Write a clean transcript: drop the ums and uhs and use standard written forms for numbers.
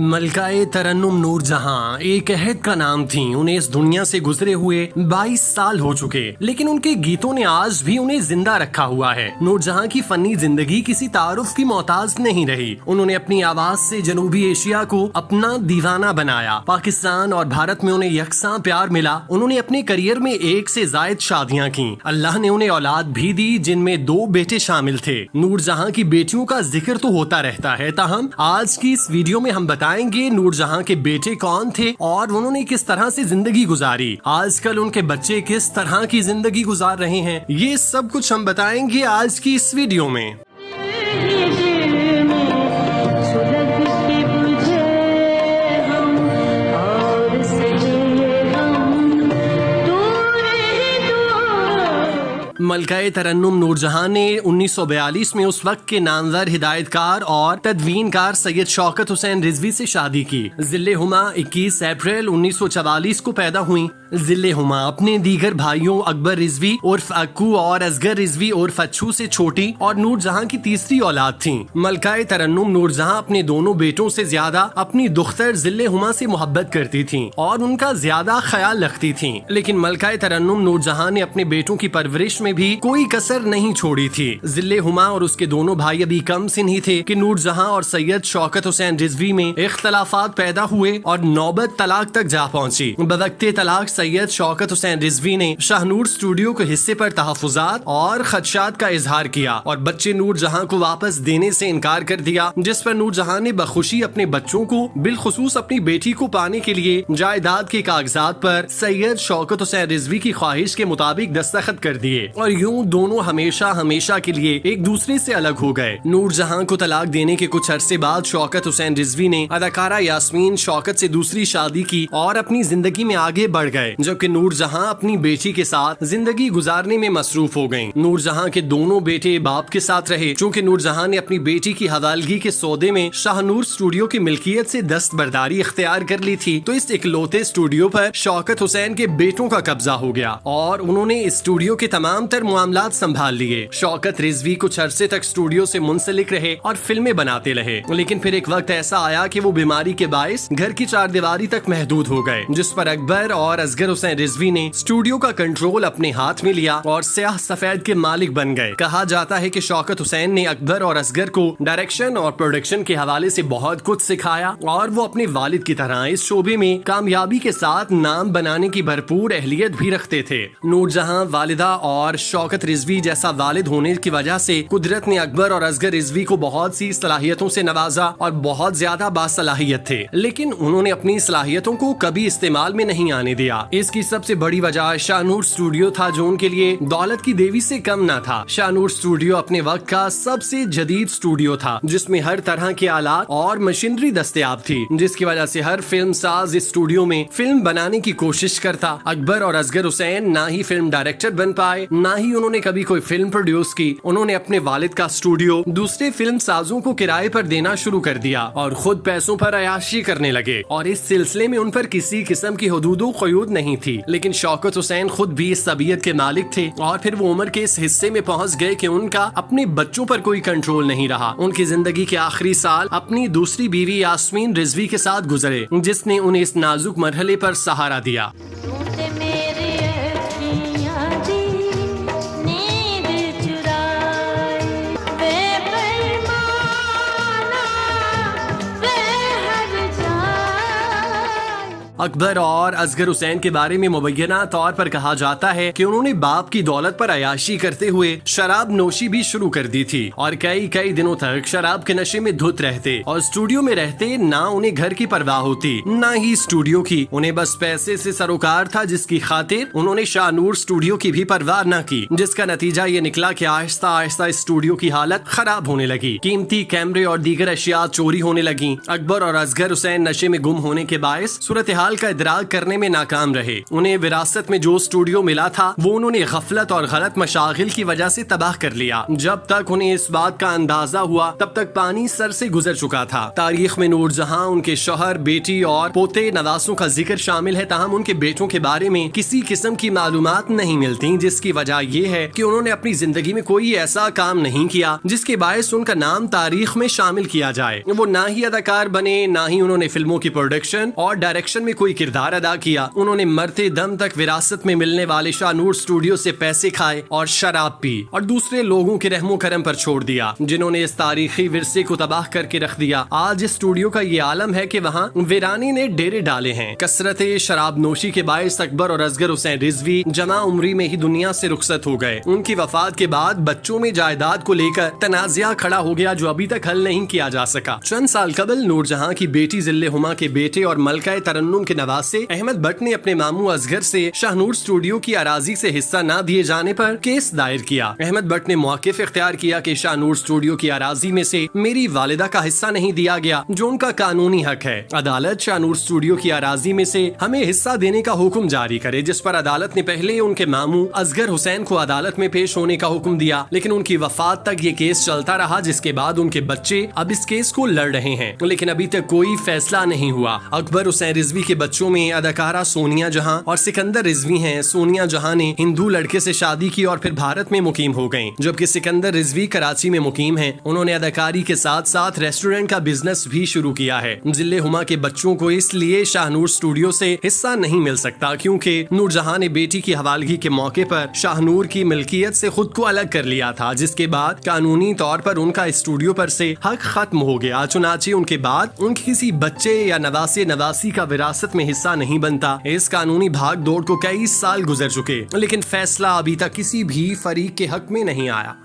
मलकाए तरन्नुम नूरजहां एक अहद का नाम थी। उन्हें इस दुनिया से गुजरे हुए 22 साल हो चुके, लेकिन उनके गीतों ने आज भी उन्हें जिंदा रखा हुआ है। नूरजहां की फनी जिंदगी किसी तारुफ की मोहताज नहीं रही। उन्होंने अपनी आवाज से जनूबी एशिया को अपना दीवाना बनाया। पाकिस्तान और भारत में उन्हें यकसा प्यार मिला। उन्होंने अपने करियर में 1 से जायद शादियां की। अल्लाह ने उन्हें औलाद भी दी, जिनमें 2 बेटे शामिल थे। नूरजहां की बेटियों का जिक्र तो होता रहता है, ताहम आज की इस वीडियो में हम बताएंगे नूरजहां के बेटे कौन थे और उन्होंने किस तरह से जिंदगी गुजारी। आजकल उनके बच्चे किस तरह की जिंदगी गुजार रहे हैं, ये सब कुछ हम बताएंगे आज की इस वीडियो में। मलकाए तरन्नुम नूरजहां ने 1942 में उस वक्त के नामवर हिदायतकार और तदवीनकार सैयद शौकत हुसैन रिजवी से शादी की। जिले हुमा 21 अप्रैल 1944 को पैदा हुई। जिले हुमा अपने दीगर भाइयों अकबर रिजवी उर्फ अक्कू और असगर रिजवी उर्फ अच्छू से छोटी और नूरजहां की तीसरी औलाद थी। मलकाए तरन्नुम नूरजहां अपने दोनों बेटों से ज्यादा अपनी दुख्तर जिले हुमा से मोहब्बत करती थी और उनका ज्यादा ख्याल रखती थी। लेकिन मलकाए तरन्नुम नूरजहां ने अपने बेटों की परवरिश में भी कोई कसर नहीं छोड़ी थी। जिले हुमा और उसके दोनों भाई अभी कम सिन ही थे कि नूरजहां और सैयद शौकत हुसैन रिजवी में इख्तलाफात पैदा हुए और नौबत तलाक तक जा पहुंची। बवक्ते तलाक सैयद शौकत हुसैन रिजवी ने शाहनूर स्टूडियो के हिस्से पर तहफुजात और खदशात का इजहार किया और बच्चे नूरजहां को वापस देने से इनकार कर दिया, जिस पर नूरजहां ने बखुशी अपने बच्चों को बिलखुसूस अपनी बेटी को पाने के लिए जायदाद के कागजात पर सैयद शौकत हुसैन रिजवी की ख्वाहिश के मुताबिक दस्तखत कर दिए और यूं दोनों हमेशा हमेशा के लिए एक दूसरे से अलग हो गए। नूरजहां को तलाक देने के कुछ अरसे बाद शौकत हुसैन रिजवी ने अदाकारा यास्मीन शौकत से दूसरी शादी की और अपनी जिंदगी में आगे बढ़ गए, जबकि नूरजहां अपनी बेटी के साथ जिंदगी गुजारने में मसरूफ हो गयी। नूरजहां के दोनों बेटे बाप के साथ रहे। चूँकि नूरजहां ने अपनी बेटी की हवालगी के सौदे में शाहनूर स्टूडियो की मिल्कियत से दस्तबरदारी इख्तियार कर ली थी, तो इस इकलौते स्टूडियो पर शौकत हुसैन के बेटों का कब्जा हो गया और उन्होंने इस स्टूडियो के तमाम तर मामलात संभाल लिए। शौकत रिजवी कुछ अरसे तक स्टूडियो से मुंसलिक रहे और फिल्में बनाते रहे, लेकिन फिर एक वक्त ऐसा आया कि वो बीमारी के बायस घर की चारदीवारी तक महदूद हो गए, जिस पर अकबर और असगर हुसैन रिजवी ने स्टूडियो का कंट्रोल अपने हाथ में लिया और स्याह सफेद के मालिक बन गए। कहा जाता है कि शौकत हुसैन ने अकबर और असगर को डायरेक्शन और प्रोडक्शन के हवाले से बहुत कुछ सिखाया और वो अपने वालिद की तरह इस शोबे में कामयाबी के साथ नाम बनाने की भरपूर अहलियत भी रखते थे। नूरजहां वालिदा और शौकत रिजवी जैसा वालिद होने की वजह से कुदरत ने अकबर और असगर रिजवी को बहुत सी सलाहियतों से नवाजा और बहुत ज्यादा बासलाहियत थे, लेकिन उन्होंने अपनी सलाहियतों को कभी इस्तेमाल में नहीं आने दिया। इसकी सबसे बड़ी वजह शाहनूर स्टूडियो था, जो उनके लिए दौलत की देवी से कम न था। शाहनूर स्टूडियो अपने वक्त का सबसे जदीद स्टूडियो था, जिसमें हर तरह के आलात और मशीनरी दस्तयाब थी, जिसकी वजह से हर फिल्म साज इस स्टूडियो में फिल्म बनाने की कोशिश करता। अकबर और असगर हुसैन ना ही फिल्म डायरेक्टर बन पाए, ना ही उन्होंने कभी कोई फिल्म प्रोड्यूस की। उन्होंने अपने वालिद का स्टूडियो दूसरे फिल्म साजों को किराए पर देना शुरू कर दिया और खुद पैसों पर अयाशी करने लगे, और इस सिलसिले में उन पर किसी किस्म की हुदूदो क़यूद नहीं थी। लेकिन शौकत हुसैन खुद भी इस तबीयत के मालिक थे और फिर वो उम्र के इस हिस्से में पहुंच गए कि उनका अपने बच्चों पर कोई कंट्रोल नहीं रहा। उनकी जिंदगी के आखिरी साल अपनी दूसरी बीवी यास्मीन रिजवी के साथ गुजरे, जिसने उन्हें इस नाजुक मरहले पर सहारा दिया। अकबर और असगर हुसैन के बारे में मुबैना तौर पर कहा जाता है कि उन्होंने बाप की दौलत पर अयाशी करते हुए शराब नोशी भी शुरू कर दी थी और कई कई दिनों तक शराब के नशे में धुत रहते और स्टूडियो में रहते। ना उन्हें घर की परवाह होती, ना ही स्टूडियो की। उन्हें बस पैसे से सरोकार था, जिसकी खातिर उन्होंने शाहनूर स्टूडियो की भी परवाह न की, जिसका नतीजा ये निकला कि आहिस्ता आहिस्ता स्टूडियो की हालत खराब होने लगी। कीमती कैमरे और दीगर अशिया चोरी होने लगी। अकबर और असगर हुसैन नशे में गुम होने के बायस सूरत हाल हाल का इदराक करने में नाकाम रहे। उन्हें विरासत में जो स्टूडियो मिला था वो उन्होंने गफलत और गलत मशागिल की वजह से तबाह कर लिया। जब तक उन्हें इस बात का अंदाजा हुआ तब तक पानी सर से गुजर चुका था। तारीख में नूरजहां, उनके शौहर, बेटी और पोते नवासों का जिक्र शामिल है, ताहम उनके बेटों के बारे में किसी किस्म की मालूमात नहीं मिलती, जिसकी वजह यह है कि उन्होंने अपनी जिंदगी में कोई ऐसा काम नहीं किया जिसके बायस उनका नाम तारीख में शामिल किया जाए। वो ना ही अदाकार बने, ना ही उन्होंने फिल्मों की प्रोडक्शन और डायरेक्शन में कोई किरदार अदा किया। उन्होंने मरते दम तक विरासत में मिलने वाले शाहनूर स्टूडियो से पैसे खाए और शराब पी और दूसरे लोगों के रहमो करम पर छोड़ दिया, जिन्होंने इस तारीखी विरसे को तबाह करके रख दिया। आज इस स्टूडियो का ये आलम है कि वहाँ वीरानी ने डेरे डाले हैं। कसरत शराब नोशी के बायस अकबर और असगर हुसैन रिजवी जमा उम्री में ही दुनिया से रुखसत हो गए। उनकी वफात के बाद बच्चों में जायदाद को लेकर तनाज़ा खड़ा हो गया जो अभी तक हल नहीं किया जा सका। चंद साल कबल नूरजहां की बेटी जिल्ले हुमा के बेटे और मलका तरन्नुम के नवासे अहमद भट्ट ने अपने मामू असगर से शाहनूर स्टूडियो की अराजी से हिस्सा न दिए जाने पर केस दायर किया। अहमद भट्ट ने मौक़िफ़ इख्तियार किया कि शाहनूर स्टूडियो की अराजी में से मेरी वालिदा का हिस्सा नहीं दिया गया जो उनका कानूनी हक है। अदालत शाहनूर स्टूडियो की अराजी में से हमें हिस्सा देने का हुक्म जारी करे, जिस पर अदालत ने पहले उनके मामू असगर हुसैन को अदालत में पेश होने का हुक्म दिया, लेकिन उनकी वफात तक ये केस चलता रहा, जिसके बाद उनके बच्चे अब इस केस को लड़ रहे हैं, लेकिन अभी तक कोई फैसला नहीं हुआ। अकबर हुसैन रिजवी के बच्चों में अदाकारा सोनिया जहां और सिकंदर रिजवी हैं। सोनिया जहां ने हिंदू लड़के से शादी की और फिर भारत में मुकीम हो गयी, जबकि सिकंदर रिजवी कराची में मुकीम हैं। उन्होंने अदाकारी के साथ साथ रेस्टोरेंट का बिजनेस भी शुरू किया है। जिले हुमा के बच्चों को इसलिए शाहनूर स्टूडियो से हिस्सा नहीं मिल सकता क्योंकि नूरजहां ने बेटी की हवालगी के मौके पर शाहनूर की मिल्कियत से खुद को अलग कर लिया था, जिसके बाद कानूनी तौर पर उनका स्टूडियो पर से हक खत्म हो गया। चुनाचे उनके बाद उनके किसी बच्चे या नवासे नवासी का विरासत में हिस्सा नहीं बनता। इस कानूनी भाग दौड़ को कई साल गुजर चुके, लेकिन फैसला अभी तक किसी भी फरीक के हक में नहीं आया।